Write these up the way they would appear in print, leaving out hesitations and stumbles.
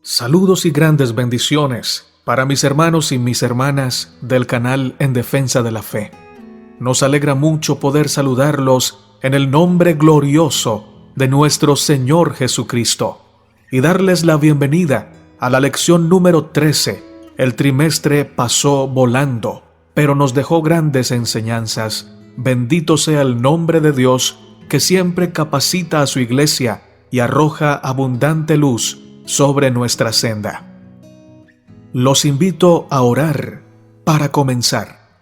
Saludos y grandes bendiciones para mis hermanos y mis hermanas del canal En Defensa de la Fe. Nos alegra mucho poder saludarlos en el nombre glorioso de nuestro Señor Jesucristo y darles la bienvenida a la lección número 13. El trimestre pasó volando, pero nos dejó grandes enseñanzas. Bendito sea el nombre de Dios, que siempre capacita a su iglesia y arroja abundante luz sobre nuestra senda. Los invito a orar para comenzar.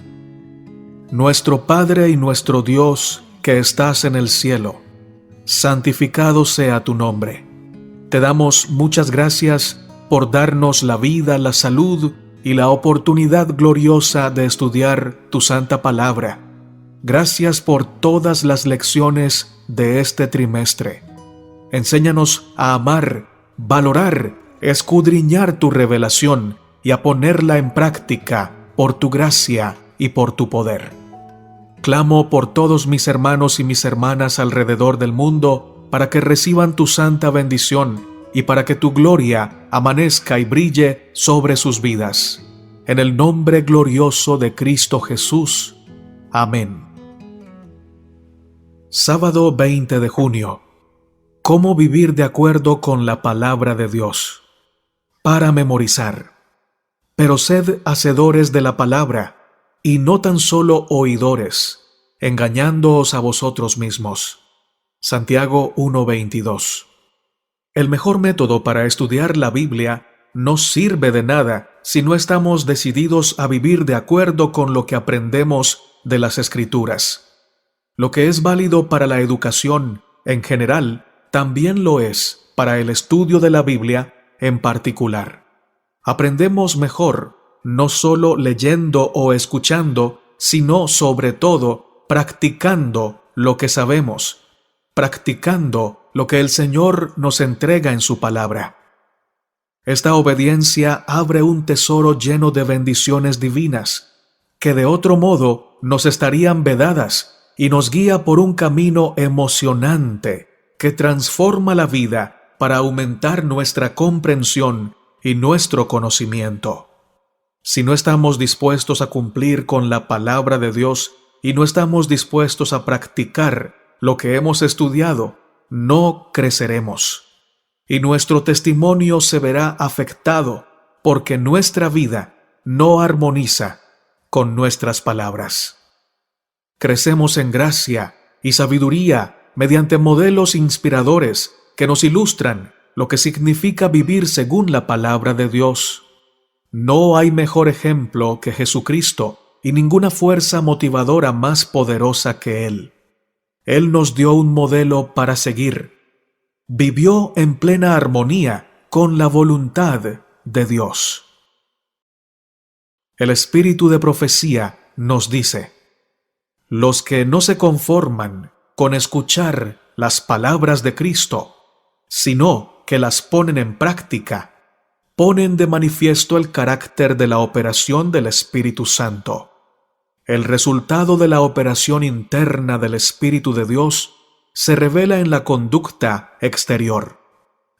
Nuestro Padre y nuestro Dios que estás en el cielo, santificado sea tu nombre. Te damos muchas gracias por darnos la vida, la salud y la oportunidad gloriosa de estudiar tu santa palabra. Gracias por todas las lecciones de este trimestre. Enséñanos a amar, valorar, escudriñar tu revelación y a ponerla en práctica por tu gracia y por tu poder. Clamo por todos mis hermanos y mis hermanas alrededor del mundo para que reciban tu santa bendición y para que tu gloria amanezca y brille sobre sus vidas. En el nombre glorioso de Cristo Jesús. Amén. Sábado 20 de junio. ¿Cómo vivir de acuerdo con la palabra de Dios? Para memorizar. Pero sed hacedores de la palabra, y no tan solo oidores, engañándoos a vosotros mismos. Santiago 1:22. El mejor método para estudiar la Biblia no sirve de nada si no estamos decididos a vivir de acuerdo con lo que aprendemos de las Escrituras. Lo que es válido para la educación en general, también lo es para el estudio de la Biblia en particular. Aprendemos mejor, no solo leyendo o escuchando, sino sobre todo practicando lo que sabemos, practicando lo que el Señor nos entrega en su palabra. Esta obediencia abre un tesoro lleno de bendiciones divinas, que de otro modo nos estarían vedadas, y nos guía por un camino emocionante que transforma la vida para aumentar nuestra comprensión y nuestro conocimiento. Si no estamos dispuestos a cumplir con la palabra de Dios y no estamos dispuestos a practicar lo que hemos estudiado, no creceremos. Y nuestro testimonio se verá afectado porque nuestra vida no armoniza con nuestras palabras. Crecemos en gracia y sabiduría mediante modelos inspiradores que nos ilustran lo que significa vivir según la palabra de Dios. No hay mejor ejemplo que Jesucristo y ninguna fuerza motivadora más poderosa que Él. Él nos dio un modelo para seguir. Vivió en plena armonía con la voluntad de Dios. El espíritu de profecía nos dice: los que no se conforman con escuchar las palabras de Cristo, sino que las ponen en práctica, ponen de manifiesto el carácter de la operación del Espíritu Santo. El resultado de la operación interna del Espíritu de Dios se revela en la conducta exterior.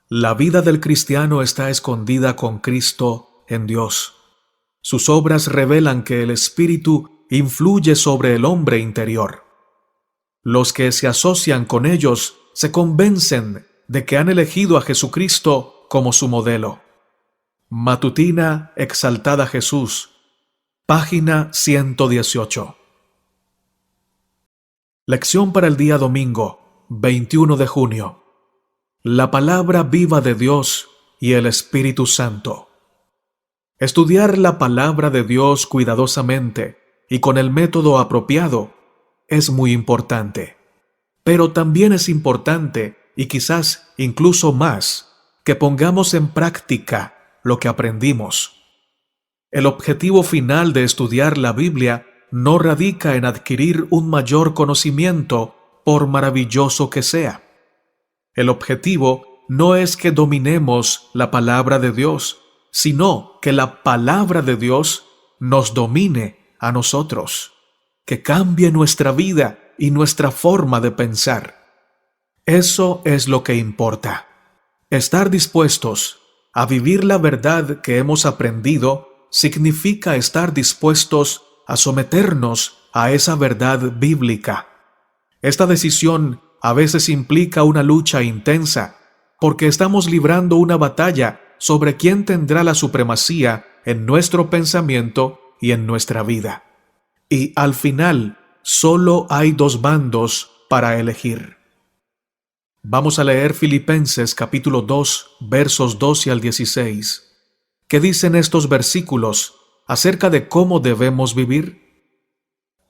La vida del cristiano está escondida con Cristo en Dios. Sus obras revelan que el Espíritu influye sobre el hombre interior. Los que se asocian con ellos se convencen de que han elegido a Jesucristo como su modelo. Matutina Exaltada Jesús, página 118. Lección para el día domingo, 21 de junio. La palabra viva de Dios y el Espíritu Santo. Estudiar la palabra de Dios cuidadosamente y con el método apropiado es muy importante. Pero también es importante, y quizás incluso más, que pongamos en práctica lo que aprendimos. El objetivo final de estudiar la Biblia no radica en adquirir un mayor conocimiento, por maravilloso que sea. El objetivo no es que dominemos la palabra de Dios, sino que la palabra de Dios nos domine a nosotros, que cambie nuestra vida y nuestra forma de pensar. Eso es lo que importa. Estar dispuestos a vivir la verdad que hemos aprendido significa estar dispuestos a someternos a esa verdad bíblica. Esta decisión a veces implica una lucha intensa, porque estamos librando una batalla sobre quién tendrá la supremacía en nuestro pensamiento y en nuestra vida. Y al final, solo hay dos bandos para elegir. Vamos a leer Filipenses capítulo 2, versos 12 al 16. ¿Qué dicen estos versículos acerca de cómo debemos vivir?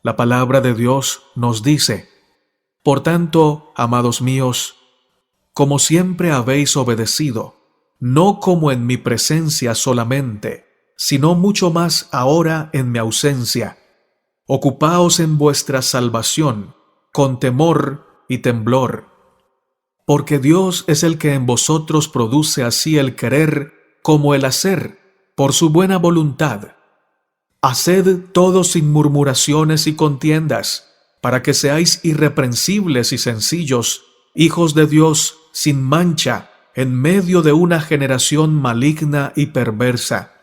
La palabra de Dios nos dice: Por tanto, amados míos, como siempre habéis obedecido, no como en mi presencia solamente, sino mucho más ahora en mi ausencia, ocupaos en vuestra salvación, con temor y temblor, porque Dios es el que en vosotros produce así el querer como el hacer, por su buena voluntad. Haced todo sin murmuraciones y contiendas, para que seáis irreprensibles y sencillos, hijos de Dios sin mancha, en medio de una generación maligna y perversa,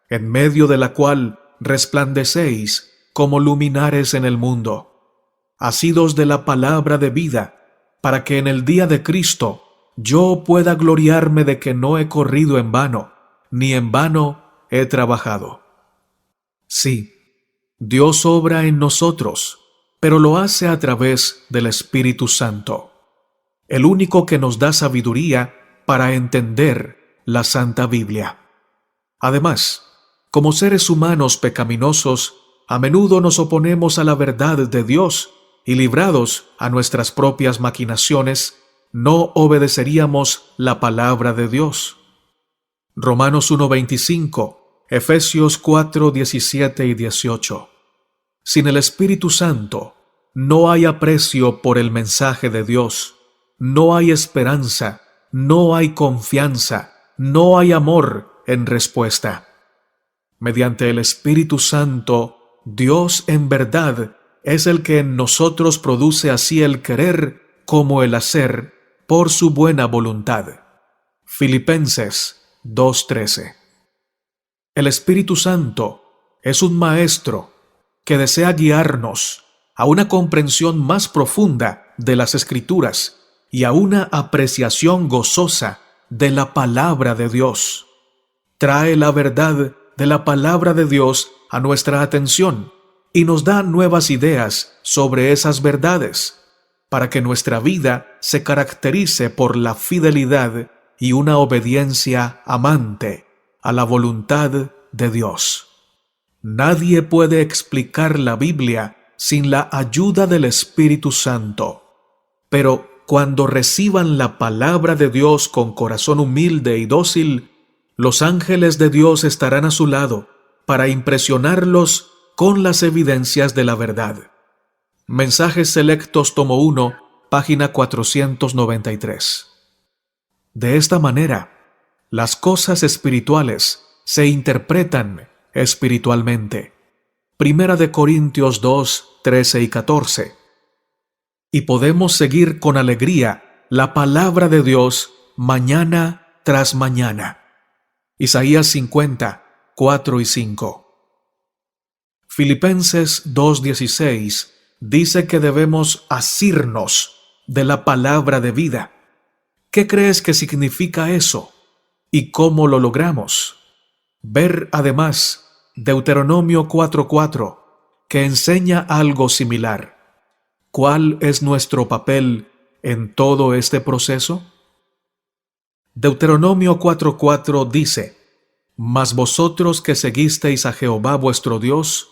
en medio de la cual resplandecéis como luminares en el mundo, asidos de la palabra de vida, para que en el día de Cristo yo pueda gloriarme de que no he corrido en vano, ni en vano he trabajado. Sí, Dios obra en nosotros, pero lo hace a través del Espíritu Santo, el único que nos da sabiduría para entender la Santa Biblia. Además, como seres humanos pecaminosos, a menudo nos oponemos a la verdad de Dios y, librados a nuestras propias maquinaciones, no obedeceríamos la palabra de Dios. Romanos 1:25, Efesios 4:17 y 18. Sin el Espíritu Santo, no hay aprecio por el mensaje de Dios, no hay esperanza, no hay confianza, no hay amor en respuesta. Mediante el Espíritu Santo, Dios en verdad es el que en nosotros produce así el querer como el hacer por su buena voluntad. Filipenses 2:13. El Espíritu Santo es un maestro que desea guiarnos a una comprensión más profunda de las Escrituras y a una apreciación gozosa de la palabra de Dios. Trae la verdad de la palabra de Dios a nuestra atención y nos da nuevas ideas sobre esas verdades, para que nuestra vida se caracterice por la fidelidad y una obediencia amante a la voluntad de Dios. Nadie puede explicar la Biblia sin la ayuda del Espíritu Santo, pero cuando reciban la palabra de Dios con corazón humilde y dócil, los ángeles de Dios estarán a su lado para impresionarlos con las evidencias de la verdad. Mensajes Selectos, tomo 1, página 493. De esta manera, las cosas espirituales se interpretan espiritualmente. Primera de Corintios 2, 13 y 14. Y podemos seguir con alegría la palabra de Dios mañana tras mañana. Isaías 50, 4 y 5. Filipenses 2:16 dice que debemos asirnos de la palabra de vida. ¿Qué crees que significa eso? ¿Y cómo lo logramos? Ver además Deuteronomio 4:4, que enseña algo similar. ¿Cuál es nuestro papel en todo este proceso? Deuteronomio 4:4 dice: Mas vosotros que seguisteis a Jehová vuestro Dios,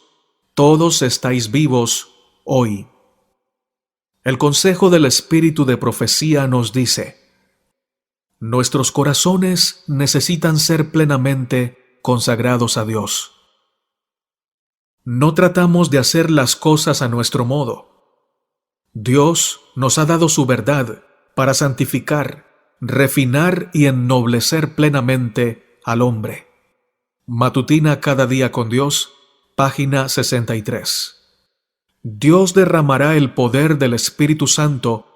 todos estáis vivos hoy. El consejo del Espíritu de profecía nos dice: nuestros corazones necesitan ser plenamente consagrados a Dios. No tratamos de hacer las cosas a nuestro modo. Dios nos ha dado su verdad para santificar, refinar y ennoblecer plenamente al hombre. Matutina cada día con Dios, página 63. Dios derramará el poder del Espíritu Santo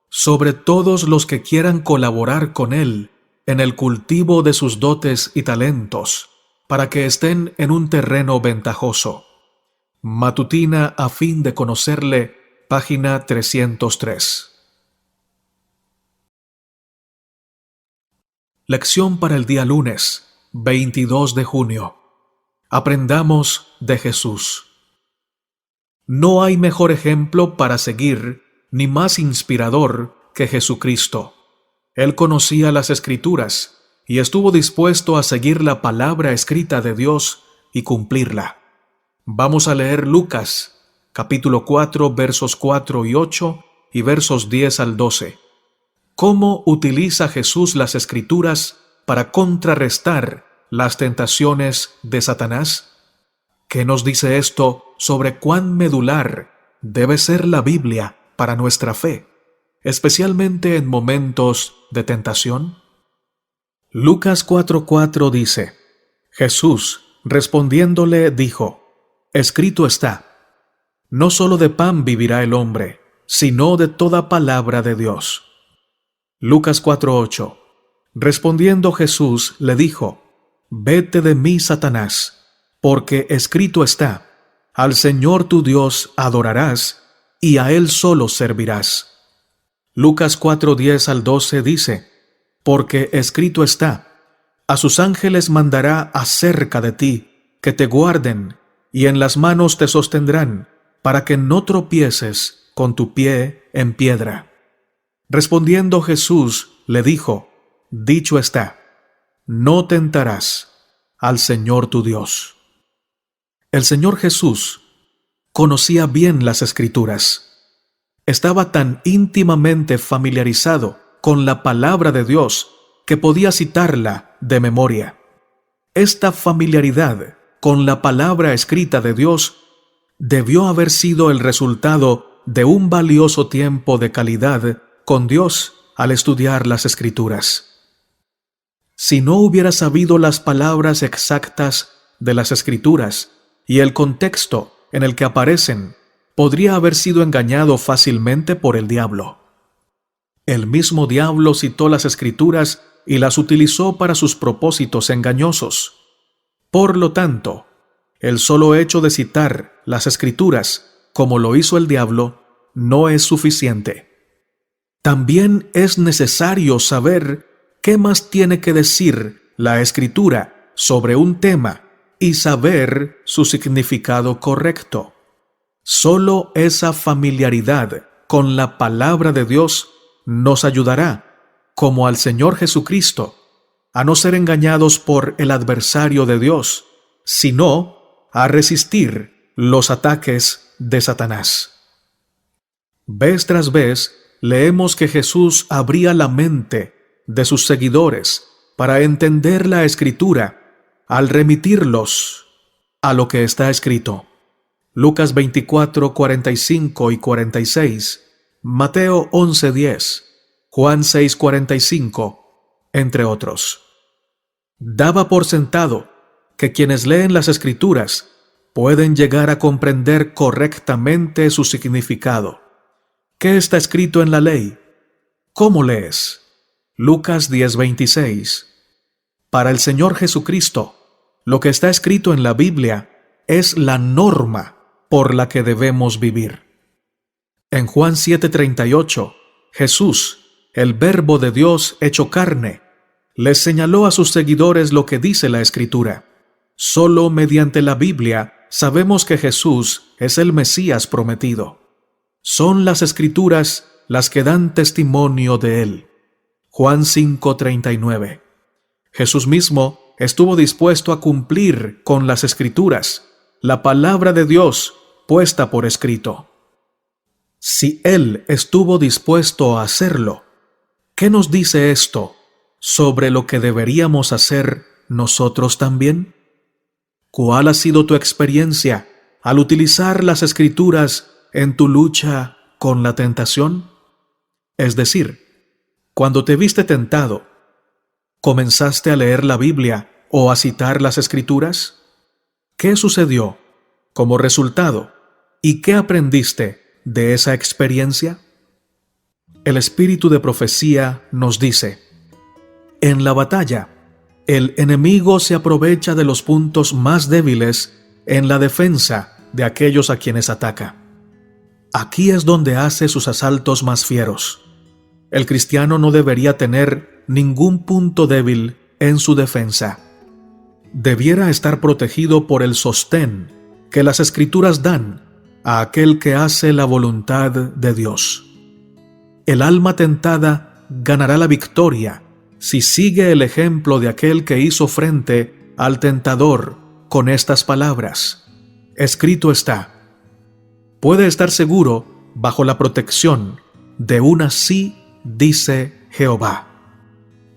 sobre todos los que quieran colaborar con Él en el cultivo de sus dotes y talentos, para que estén en un terreno ventajoso. Matutina a fin de conocerle, página 303. Lección para el día lunes, 22 de junio. Aprendamos de Jesús. No hay mejor ejemplo para seguir, ni más inspirador que Jesucristo. Él conocía las Escrituras y estuvo dispuesto a seguir la palabra escrita de Dios y cumplirla. Vamos a leer Lucas, capítulo 4, versos 4 y 8 y versos 10 al 12. ¿Cómo utiliza Jesús las Escrituras para contrarrestar las tentaciones de Satanás? ¿Qué nos dice esto sobre cuán medular debe ser la Biblia para nuestra fe, especialmente en momentos de tentación? Lucas 4:4 dice: Jesús, respondiéndole, dijo: Escrito está, no solo de pan vivirá el hombre, sino de toda palabra de Dios. Lucas 4:8. Respondiendo Jesús le dijo: Vete de mí, Satanás, porque escrito está, al Señor tu Dios adorarás, y a Él solo servirás. Lucas 4:10 al 12 dice: Porque escrito está, a sus ángeles mandará acerca de ti, que te guarden, y en las manos te sostendrán, para que no tropieces con tu pie en piedra. Respondiendo Jesús le dijo: Dicho está, no tentarás al Señor tu Dios. El Señor Jesús conocía bien las Escrituras. Estaba tan íntimamente familiarizado con la palabra de Dios que podía citarla de memoria. Esta familiaridad con la palabra escrita de Dios debió haber sido el resultado de un valioso tiempo de calidad con Dios al estudiar las Escrituras. Si no hubiera sabido las palabras exactas de las Escrituras y el contexto en el que aparecen, podría haber sido engañado fácilmente por el diablo. El mismo diablo citó las Escrituras y las utilizó para sus propósitos engañosos. Por lo tanto, el solo hecho de citar las Escrituras, como lo hizo el diablo, no es suficiente. También es necesario saber qué más tiene que decir la Escritura sobre un tema y saber su significado correcto. Solo esa familiaridad con la palabra de Dios nos ayudará, como al Señor Jesucristo, a no ser engañados por el adversario de Dios, sino a resistir los ataques de Satanás. Vez tras vez, leemos que Jesús abría la mente de sus seguidores para entender la Escritura al remitirlos a lo que está escrito. Lucas 24, 45 y 46, Mateo 11:10, Juan 6:45, entre otros. Daba por sentado que quienes leen las Escrituras pueden llegar a comprender correctamente su significado. ¿Qué está escrito en la ley? ¿Cómo lees? Lucas 10:26. Para el Señor Jesucristo, lo que está escrito en la Biblia es la norma por la que debemos vivir. En Juan 7:38, Jesús, el Verbo de Dios hecho carne, les señaló a sus seguidores lo que dice la Escritura. Solo mediante la Biblia sabemos que Jesús es el Mesías prometido. Son las Escrituras las que dan testimonio de él. Juan 5:39. Jesús mismo estuvo dispuesto a cumplir con las Escrituras, la palabra de Dios puesta por escrito. Si Él estuvo dispuesto a hacerlo, ¿qué nos dice esto sobre lo que deberíamos hacer nosotros también? ¿Cuál ha sido tu experiencia al utilizar las Escrituras en tu lucha con la tentación? Es decir, cuando te viste tentado, ¿comenzaste a leer la Biblia o a citar las Escrituras? ¿Qué sucedió como resultado y qué aprendiste de esa experiencia? El Espíritu de profecía nos dice: En la batalla, el enemigo se aprovecha de los puntos más débiles en la defensa de aquellos a quienes ataca. Aquí es donde hace sus asaltos más fieros. El cristiano no debería tener ningún punto débil en su defensa. Debiera estar protegido por el sostén que las Escrituras dan a aquel que hace la voluntad de Dios. El alma tentada ganará la victoria si sigue el ejemplo de aquel que hizo frente al tentador con estas palabras. Escrito está: puede estar seguro bajo la protección de un así dice Jehová.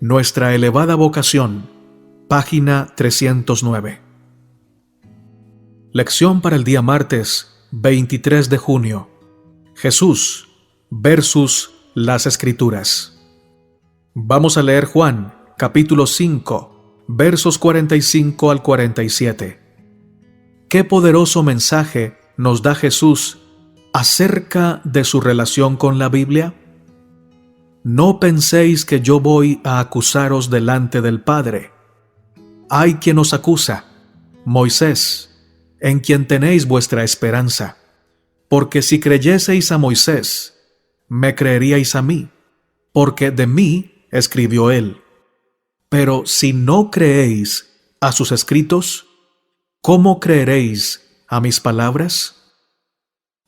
Nuestra elevada vocación, página 309. Lección para el día martes 23 de junio. Jesús versus las Escrituras. Vamos a leer Juan, capítulo 5, versos 45 al 47. Qué poderoso mensaje nos da Jesús acerca de su relación con la Biblia. No penséis que yo voy a acusaros delante del Padre. Hay quien os acusa, Moisés, en quien tenéis vuestra esperanza. Porque si creyeseis a Moisés, me creeríais a mí, porque de mí escribió él. Pero si no creéis a sus escritos, ¿cómo creeréis a mis palabras?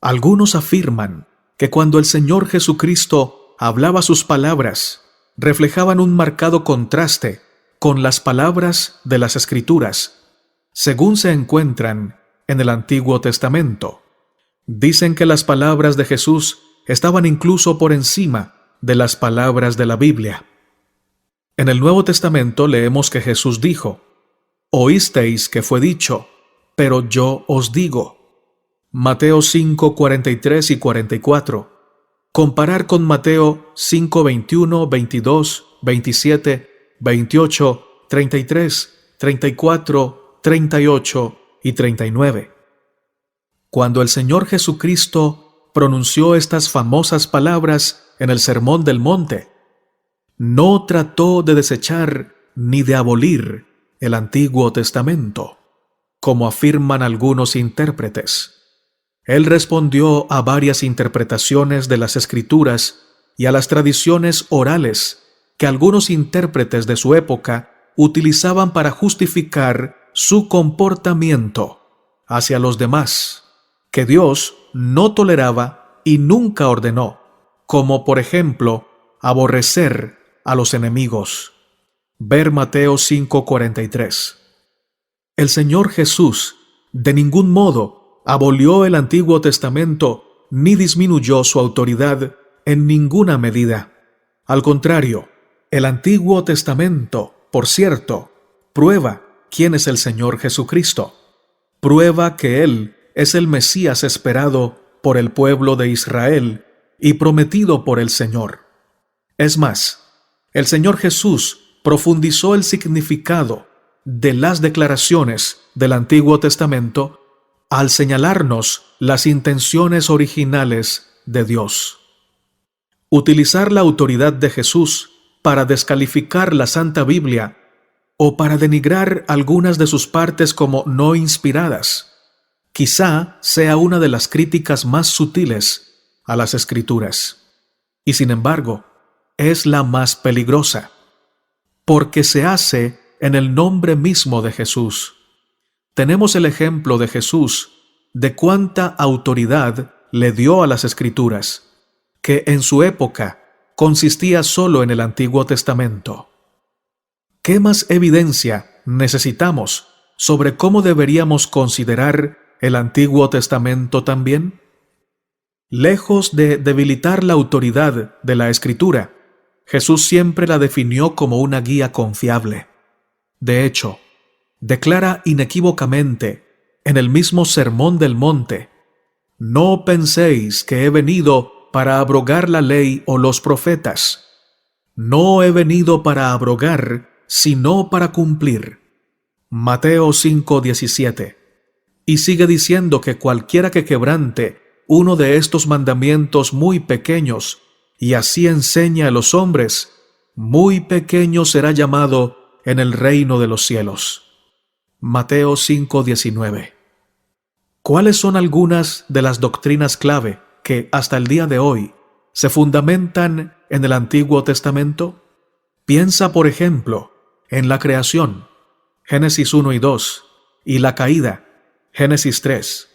Algunos afirman que cuando el Señor Jesucristo hablaba sus palabras, reflejaban un marcado contraste con las palabras de las Escrituras, según se encuentran en el Antiguo Testamento. Dicen que las palabras de Jesús estaban incluso por encima de las palabras de la Biblia. En el Nuevo Testamento leemos que Jesús dijo: oísteis que fue dicho, pero yo os digo. Mateo 5, 43 y 44. Comparar con Mateo 5, 21, 22, 27, 28, 33, 34, 38 y 39. Cuando el Señor Jesucristo pronunció estas famosas palabras en el Sermón del Monte, no trató de desechar ni de abolir el Antiguo Testamento, como afirman algunos intérpretes. Él respondió a varias interpretaciones de las Escrituras y a las tradiciones orales que algunos intérpretes de su época utilizaban para justificar su comportamiento hacia los demás, que Dios no toleraba y nunca ordenó, como por ejemplo, aborrecer a los enemigos. Ver Mateo 5:43. El Señor Jesús de ningún modo abolió el Antiguo Testamento ni disminuyó su autoridad en ninguna medida. Al contrario, el Antiguo Testamento, por cierto, prueba quién es el Señor Jesucristo. Prueba que Él es el Mesías esperado por el pueblo de Israel y prometido por el Señor. Es más, el Señor Jesús profundizó el significado de las declaraciones del Antiguo Testamento al señalarnos las intenciones originales de Dios. Utilizar la autoridad de Jesús para descalificar la Santa Biblia o para denigrar algunas de sus partes como no inspiradas, quizá sea una de las críticas más sutiles a las Escrituras. Y sin embargo, es la más peligrosa, porque se hace en el nombre mismo de Jesús. Tenemos el ejemplo de Jesús de cuánta autoridad le dio a las Escrituras, que en su época consistía solo en el Antiguo Testamento. ¿Qué más evidencia necesitamos sobre cómo deberíamos considerar el Antiguo Testamento también? Lejos de debilitar la autoridad de la Escritura, Jesús siempre la definió como una guía confiable. De hecho, declara inequívocamente en el mismo Sermón del Monte: no penséis que he venido para abrogar la ley o los profetas. No he venido para abrogar, sino para cumplir. Mateo 5:17. Y sigue diciendo que cualquiera que quebrante uno de estos mandamientos muy pequeños y así enseña a los hombres, muy pequeño será llamado en el reino de los cielos. Mateo 5:19. ¿Cuáles son algunas de las doctrinas clave que hasta el día de hoy se fundamentan en el Antiguo Testamento? Piensa, por ejemplo, en la creación, Génesis 1 y 2, y la caída, Génesis 3.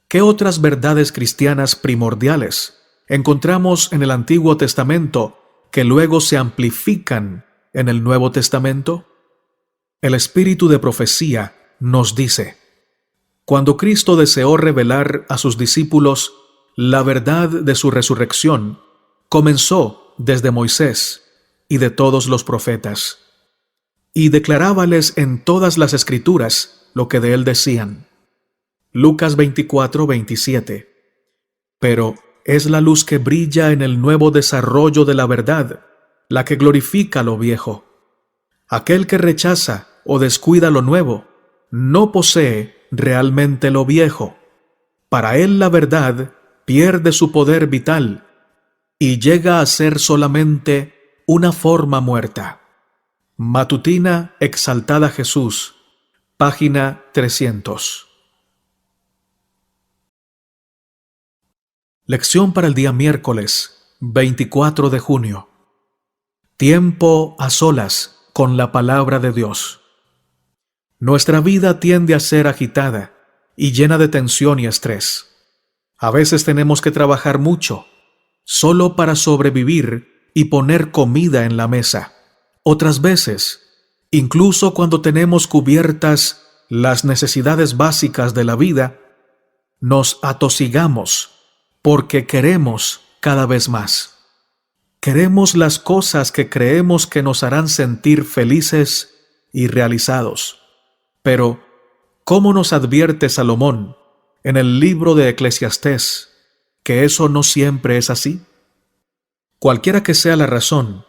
¿Qué otras verdades cristianas primordiales encontramos en el Antiguo Testamento que luego se amplifican en el Nuevo Testamento? El espíritu de profecía nos dice: cuando Cristo deseó revelar a sus discípulos la verdad de su resurrección, comenzó desde Moisés y de todos los profetas, y declarábales en todas las Escrituras lo que de él decían. Lucas 24:27. Pero es la luz que brilla en el nuevo desarrollo de la verdad, la que glorifica lo viejo. Aquel que rechaza o descuida lo nuevo, no posee realmente lo viejo. Para él la verdad pierde su poder vital y llega a ser solamente una forma muerta. Matutina Exaltada Jesús, página 300. Lección para el día miércoles, 24 de junio. Tiempo a solas con la palabra de Dios. Nuestra vida tiende a ser agitada y llena de tensión y estrés. A veces tenemos que trabajar mucho, solo para sobrevivir y poner comida en la mesa. Otras veces, incluso cuando tenemos cubiertas las necesidades básicas de la vida, nos atosigamos porque queremos cada vez más. Queremos las cosas que creemos que nos harán sentir felices y realizados. Pero, ¿cómo nos advierte Salomón en el libro de Eclesiastés que eso no siempre es así? Cualquiera que sea la razón,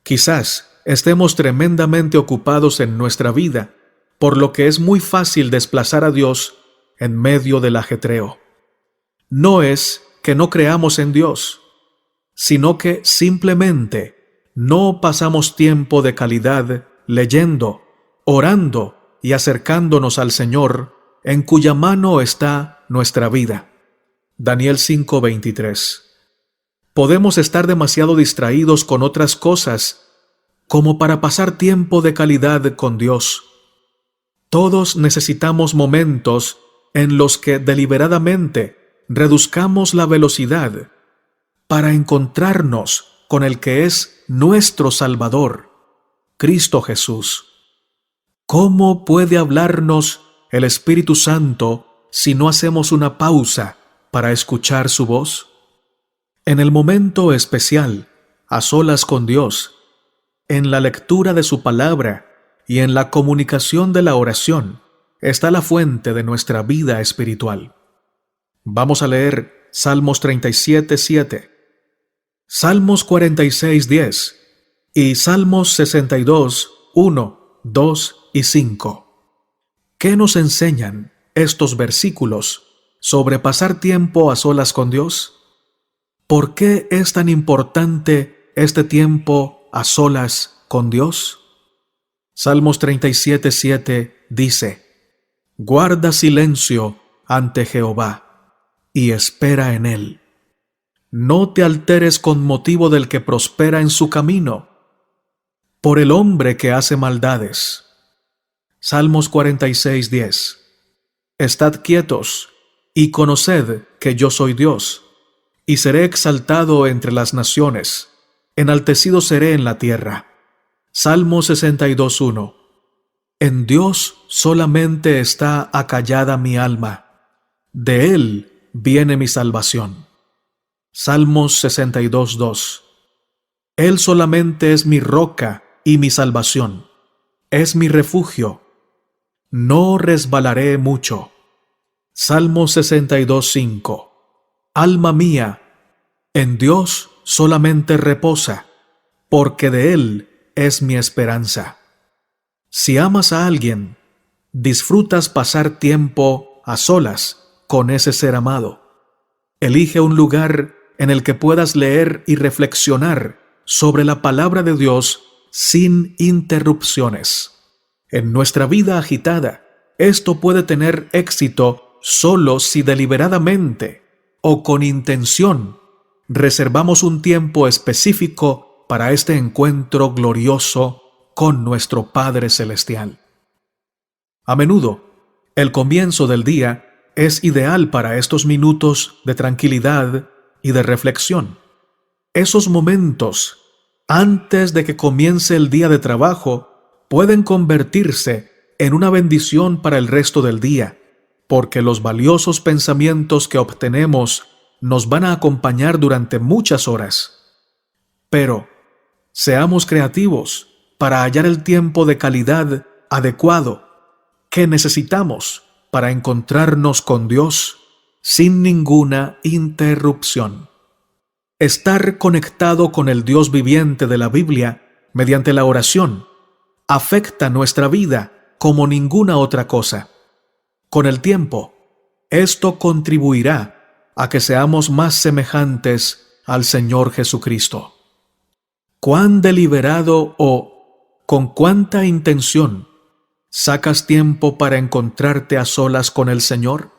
quizás estemos tremendamente ocupados en nuestra vida, por lo que es muy fácil desplazar a Dios en medio del ajetreo. No es que no creamos en Dios, sino que simplemente no pasamos tiempo de calidad leyendo, orando y acercándonos al Señor, en cuya mano está nuestra vida. Daniel 5:23. Podemos estar demasiado distraídos con otras cosas como para pasar tiempo de calidad con Dios. Todos necesitamos momentos en los que deliberadamente reduzcamos la velocidad para encontrarnos con el que es nuestro Salvador, Cristo Jesús. ¿Cómo puede hablarnos el Espíritu Santo si no hacemos una pausa para escuchar su voz? En el momento especial, a solas con Dios, en la lectura de su palabra y en la comunicación de la oración, está la fuente de nuestra vida espiritual. Vamos a leer Salmos 37:7, Salmos 46:10 y Salmos 62:1, 2 y 5. ¿Qué nos enseñan estos versículos sobre pasar tiempo a solas con Dios? ¿Por qué es tan importante este tiempo a solas con Dios? Salmos 37:7 dice: Guarda silencio ante Jehová y espera en él. No te alteres con motivo del que prospera en su camino, por el hombre que hace maldades. Salmos 46:10. Estad quietos y conoced que yo soy Dios, y seré exaltado entre las naciones, enaltecido seré en la tierra. Salmo 62:1. En Dios solamente está acallada mi alma, de Él viene mi salvación. Salmos 62:2. Él solamente es mi roca y mi salvación, es mi refugio. No resbalaré mucho. Salmo 62:5. Alma mía, en Dios solamente reposa, porque de Él es mi esperanza. Si amas a alguien, disfrutas pasar tiempo a solas con ese ser amado. Elige un lugar en el que puedas leer y reflexionar sobre la palabra de Dios sin interrupciones. En nuestra vida agitada, esto puede tener éxito solo si deliberadamente o con intención reservamos un tiempo específico para este encuentro glorioso con nuestro Padre Celestial. A menudo, el comienzo del día es ideal para estos minutos de tranquilidad y de reflexión. Esos momentos, antes de que comience el día de trabajo, pueden convertirse en una bendición para el resto del día, porque los valiosos pensamientos que obtenemos nos van a acompañar durante muchas horas. Pero, seamos creativos para hallar el tiempo de calidad adecuado que necesitamos para encontrarnos con Dios sin ninguna interrupción. Estar conectado con el Dios viviente de la Biblia mediante la oración afecta nuestra vida como ninguna otra cosa. Con el tiempo, esto contribuirá a que seamos más semejantes al Señor Jesucristo. ¿Cuán deliberado o con cuánta intención sacas tiempo para encontrarte a solas con el Señor?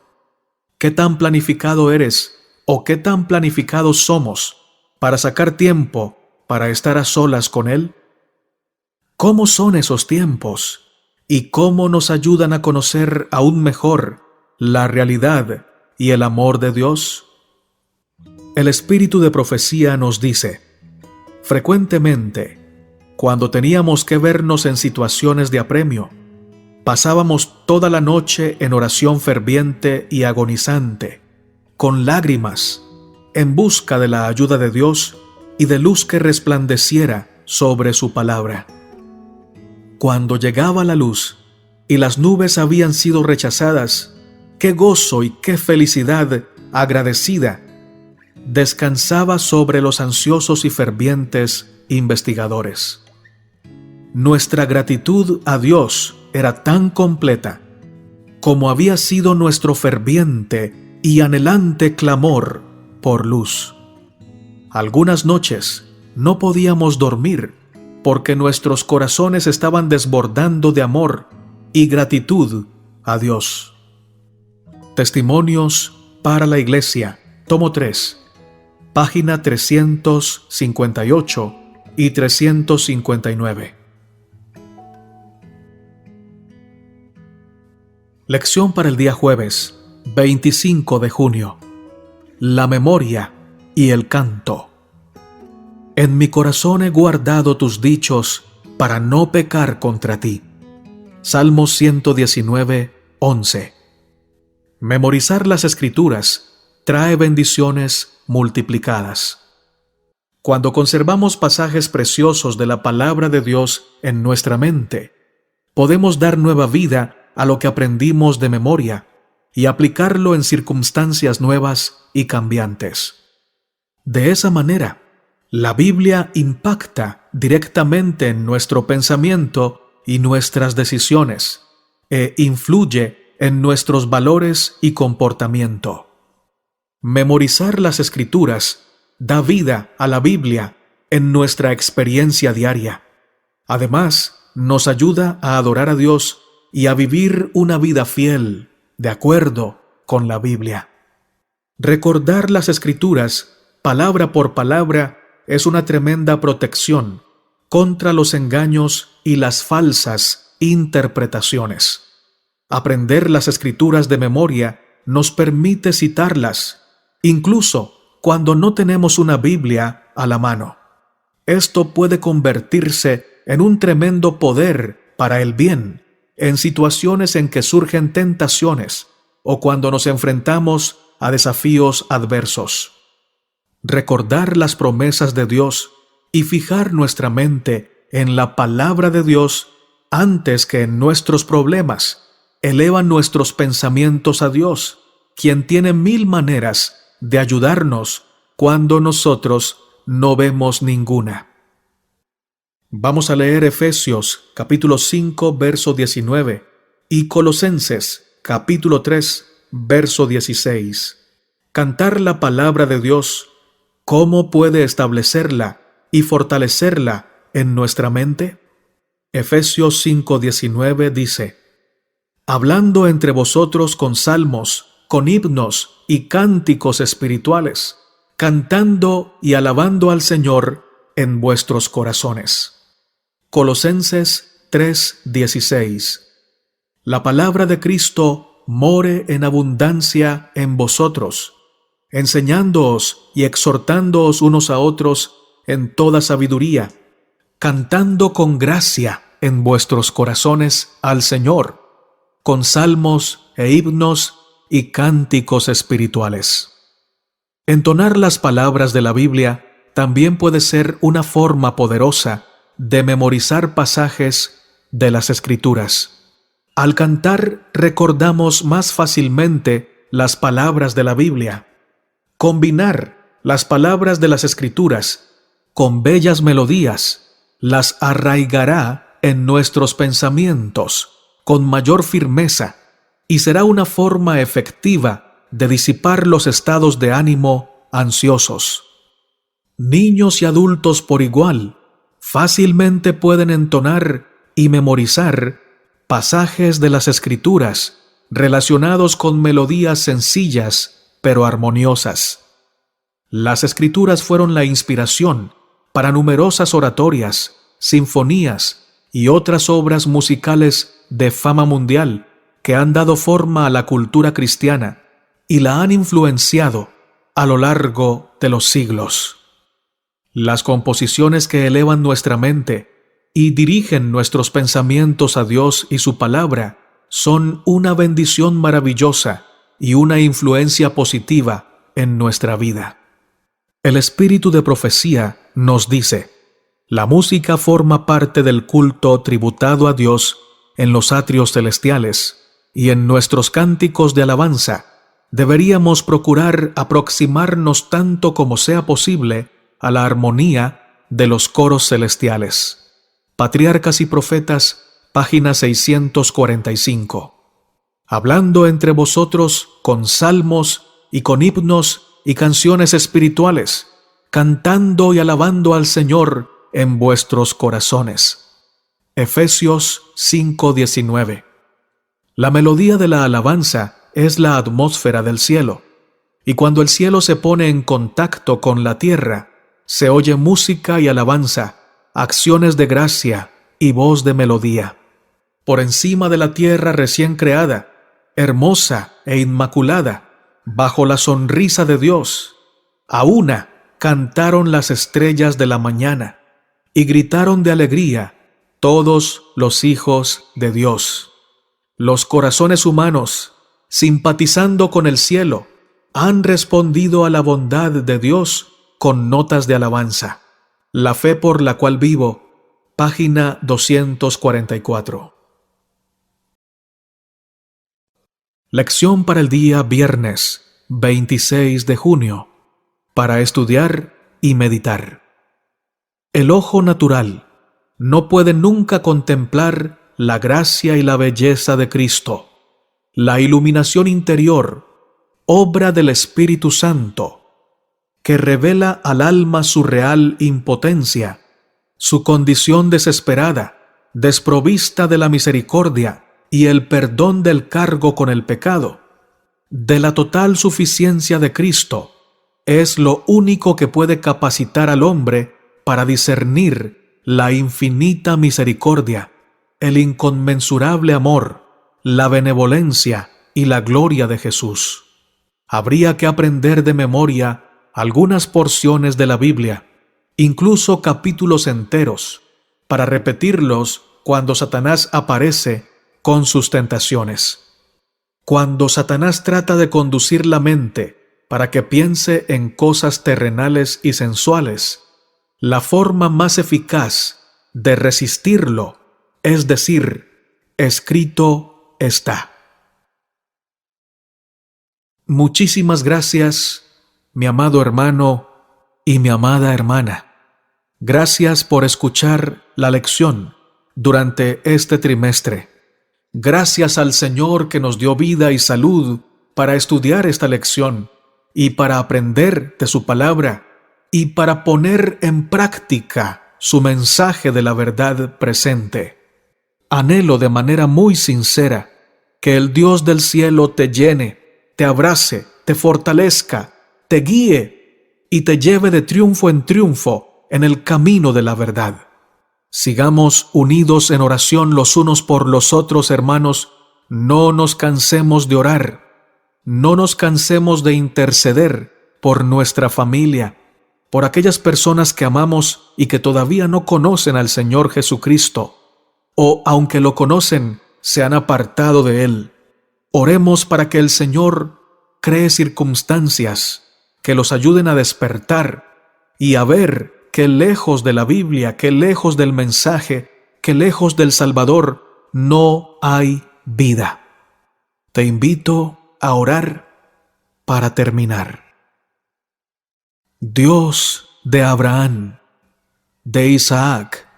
¿Qué tan planificado eres o qué tan planificados somos para sacar tiempo para estar a solas con Él? ¿Cómo son esos tiempos? ¿Y cómo nos ayudan a conocer aún mejor la realidad y el amor de Dios? El espíritu de profecía nos dice: frecuentemente, cuando teníamos que vernos en situaciones de apremio, pasábamos toda la noche en oración ferviente y agonizante, con lágrimas, en busca de la ayuda de Dios y de luz que resplandeciera sobre su palabra. Cuando llegaba la luz y las nubes habían sido rechazadas, qué gozo y qué felicidad agradecida descansaba sobre los ansiosos y fervientes investigadores. Nuestra gratitud a Dios era tan completa como había sido nuestro ferviente y anhelante clamor por luz. Algunas noches no podíamos dormir porque nuestros corazones estaban desbordando de amor y gratitud a Dios. Testimonios para la Iglesia, tomo 3, página 358 y 359. Lección para el día jueves, 25 de junio. La memoria y el canto. En mi corazón he guardado tus dichos para no pecar contra ti. Salmo 119, 11. Memorizar las Escrituras trae bendiciones multiplicadas. Cuando conservamos pasajes preciosos de la palabra de Dios en nuestra mente, podemos dar nueva vida a lo que aprendimos de memoria y aplicarlo en circunstancias nuevas y cambiantes. De esa manera, la Biblia impacta directamente en nuestro pensamiento y nuestras decisiones, e influye en nuestros valores y comportamiento. Memorizar las Escrituras da vida a la Biblia en nuestra experiencia diaria. Además, nos ayuda a adorar a Dios y a vivir una vida fiel, de acuerdo con la Biblia. Recordar las Escrituras, palabra por palabra, es una tremenda protección contra los engaños y las falsas interpretaciones. Aprender las Escrituras de memoria nos permite citarlas, incluso cuando no tenemos una Biblia a la mano. Esto puede convertirse en un tremendo poder para el bien en situaciones en que surgen tentaciones o cuando nos enfrentamos a desafíos adversos. Recordar las promesas de Dios y fijar nuestra mente en la palabra de Dios antes que en nuestros problemas elevan nuestros pensamientos a Dios, quien tiene 1000 maneras de ayudarnos cuando nosotros no vemos ninguna. Vamos a leer Efesios capítulo 5 verso 19 y Colosenses capítulo 3 verso 16. Cantar la palabra de Dios, ¿cómo puede establecerla y fortalecerla en nuestra mente? Efesios 5:19 dice: hablando entre vosotros con salmos, con himnos y cánticos espirituales, cantando y alabando al Señor en vuestros corazones. Colosenses 3:16. La palabra de Cristo more en abundancia en vosotros, enseñándoos y exhortándoos unos a otros en toda sabiduría, cantando con gracia en vuestros corazones al Señor, con salmos e himnos y cánticos espirituales. Entonar las palabras de la Biblia también puede ser una forma poderosa de memorizar pasajes de las Escrituras. Al cantar recordamos más fácilmente las palabras de la Biblia. Combinar las palabras de las Escrituras con bellas melodías las arraigará en nuestros pensamientos con mayor firmeza y será una forma efectiva de disipar los estados de ánimo ansiosos. Niños y adultos por igual fácilmente pueden entonar y memorizar pasajes de las Escrituras relacionados con melodías sencillas pero armoniosas. Las Escrituras fueron la inspiración para numerosas oratorias, sinfonías y otras obras musicales de fama mundial que han dado forma a la cultura cristiana y la han influenciado a lo largo de los siglos. Las composiciones que elevan nuestra mente y dirigen nuestros pensamientos a Dios y su palabra son una bendición maravillosa y una influencia positiva en nuestra vida. El espíritu de profecía nos dice: la música forma parte del culto tributado a Dios en los atrios celestiales, y en nuestros cánticos de alabanza deberíamos procurar aproximarnos tanto como sea posible a la armonía de los coros celestiales. Patriarcas y Profetas, página 645. Hablando entre vosotros con salmos y con himnos y canciones espirituales, cantando y alabando al Señor en vuestros corazones. Efesios 5:19. La melodía de la alabanza es la atmósfera del cielo, y cuando el cielo se pone en contacto con la tierra, se oye música y alabanza, acciones de gracia y voz de melodía. Por encima de la tierra recién creada, hermosa e inmaculada, bajo la sonrisa de Dios, a una cantaron las estrellas de la mañana y gritaron de alegría todos los hijos de Dios. Los corazones humanos, simpatizando con el cielo, han respondido a la bondad de Dios con notas de alabanza. La fe por la cual vivo, página 244. Lección para el día viernes 26 de junio, para estudiar y meditar. El ojo natural no puede nunca contemplar la gracia y la belleza de Cristo. La iluminación interior, obra del Espíritu Santo, que revela al alma su real impotencia, su condición desesperada, desprovista de la misericordia y el perdón del cargo con el pecado, de la total suficiencia de Cristo, es lo único que puede capacitar al hombre para discernir la infinita misericordia, el inconmensurable amor, la benevolencia y la gloria de Jesús. Habría que aprender de memoria algunas porciones de la Biblia, incluso capítulos enteros, para repetirlos cuando Satanás aparece con sus tentaciones. Cuando Satanás trata de conducir la mente para que piense en cosas terrenales y sensuales, la forma más eficaz de resistirlo es decir: escrito está. Muchísimas gracias, mi amado hermano y mi amada hermana. Gracias por escuchar la lección durante este trimestre. Gracias al Señor que nos dio vida y salud para estudiar esta lección y para aprender de su palabra y para poner en práctica su mensaje de la verdad presente. Anhelo de manera muy sincera que el Dios del cielo te llene, te abrace, te fortalezca, te guíe y te lleve de triunfo en triunfo en el camino de la verdad. Sigamos unidos en oración los unos por los otros, hermanos. No nos cansemos de orar, no nos cansemos de interceder por nuestra familia, por aquellas personas que amamos y que todavía no conocen al Señor Jesucristo, o aunque lo conocen, se han apartado de Él. Oremos para que el Señor cree circunstancias que los ayuden a despertar y a ver que lejos de la Biblia, que lejos del mensaje, que lejos del Salvador, no hay vida. Te invito a orar para terminar. Dios de Abraham, de Isaac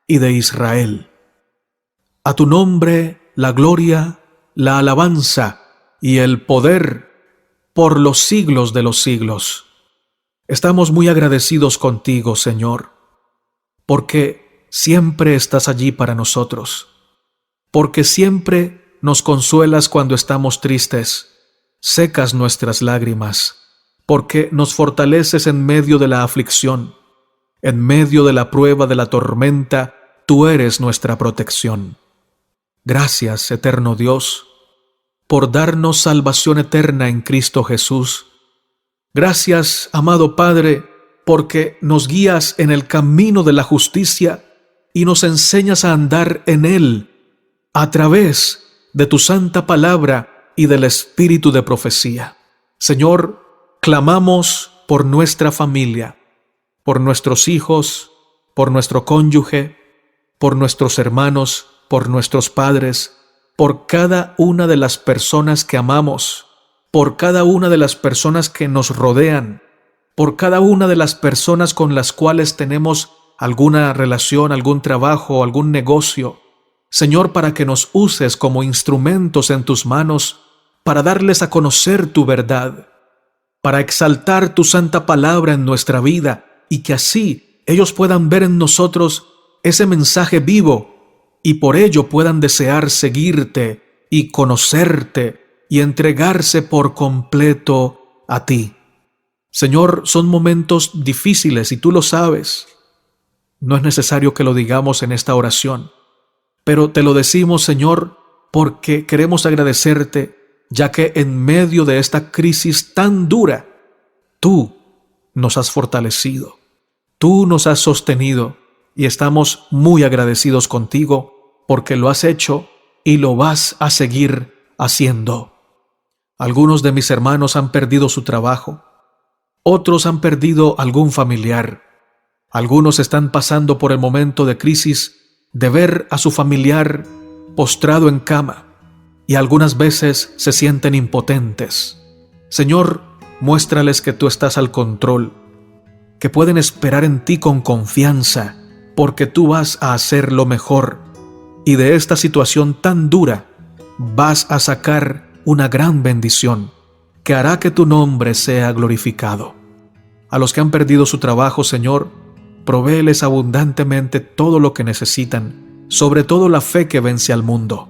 y de Israel, a tu nombre la gloria, la alabanza y el poder por los siglos de los siglos. Estamos muy agradecidos contigo, Señor, porque siempre estás allí para nosotros, porque siempre nos consuelas cuando estamos tristes, secas nuestras lágrimas, porque nos fortaleces en medio de la aflicción, en medio de la prueba, de la tormenta, tú eres nuestra protección. Gracias, eterno Dios, por darnos salvación eterna en Cristo Jesús. Gracias, amado Padre, porque nos guías en el camino de la justicia y nos enseñas a andar en él a través de tu santa palabra y del espíritu de profecía. Señor, clamamos por nuestra familia, por nuestros hijos, por nuestro cónyuge, por nuestros hermanos, por nuestros padres, por cada una de las personas que amamos, por cada una de las personas que nos rodean, por cada una de las personas con las cuales tenemos alguna relación, algún trabajo, algún negocio. Señor, para que nos uses como instrumentos en tus manos, para darles a conocer tu verdad, para exaltar tu santa palabra en nuestra vida y que así ellos puedan ver en nosotros ese mensaje vivo y por ello puedan desear seguirte y conocerte y entregarse por completo a ti. Señor, son momentos difíciles y tú lo sabes. No es necesario que lo digamos en esta oración, pero te lo decimos, Señor, porque queremos agradecerte, ya que en medio de esta crisis tan dura, tú nos has fortalecido, tú nos has sostenido y estamos muy agradecidos contigo porque lo has hecho y lo vas a seguir haciendo. Algunos de mis hermanos han perdido su trabajo, otros han perdido algún familiar, algunos están pasando por el momento de crisis de ver a su familiar postrado en cama y algunas veces se sienten impotentes. Señor, muéstrales que tú estás al control, que pueden esperar en ti con confianza, porque tú vas a hacer lo mejor y de esta situación tan dura vas a sacar una gran bendición que hará que tu nombre sea glorificado. A los que han perdido su trabajo, Señor, provéeles abundantemente todo lo que necesitan, sobre todo la fe que vence al mundo,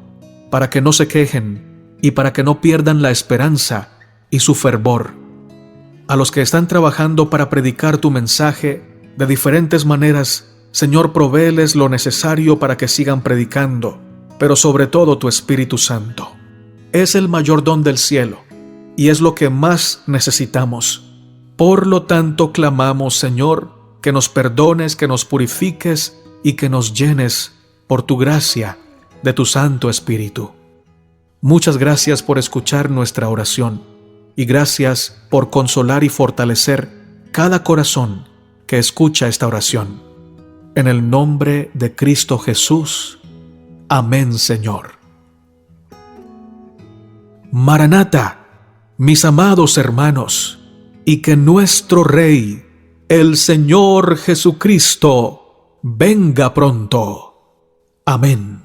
para que no se quejen y para que no pierdan la esperanza y su fervor. A los que están trabajando para predicar tu mensaje de diferentes maneras, Señor, provéeles lo necesario para que sigan predicando, pero sobre todo tu Espíritu Santo. Es el mayor don del cielo y es lo que más necesitamos. Por lo tanto, clamamos, Señor, que nos perdones, que nos purifiques y que nos llenes por tu gracia de tu Santo Espíritu. Muchas gracias por escuchar nuestra oración y gracias por consolar y fortalecer cada corazón que escucha esta oración. En el nombre de Cristo Jesús. Amén, Señor. Maranata, mis amados hermanos, y que nuestro Rey, el Señor Jesucristo, venga pronto. Amén.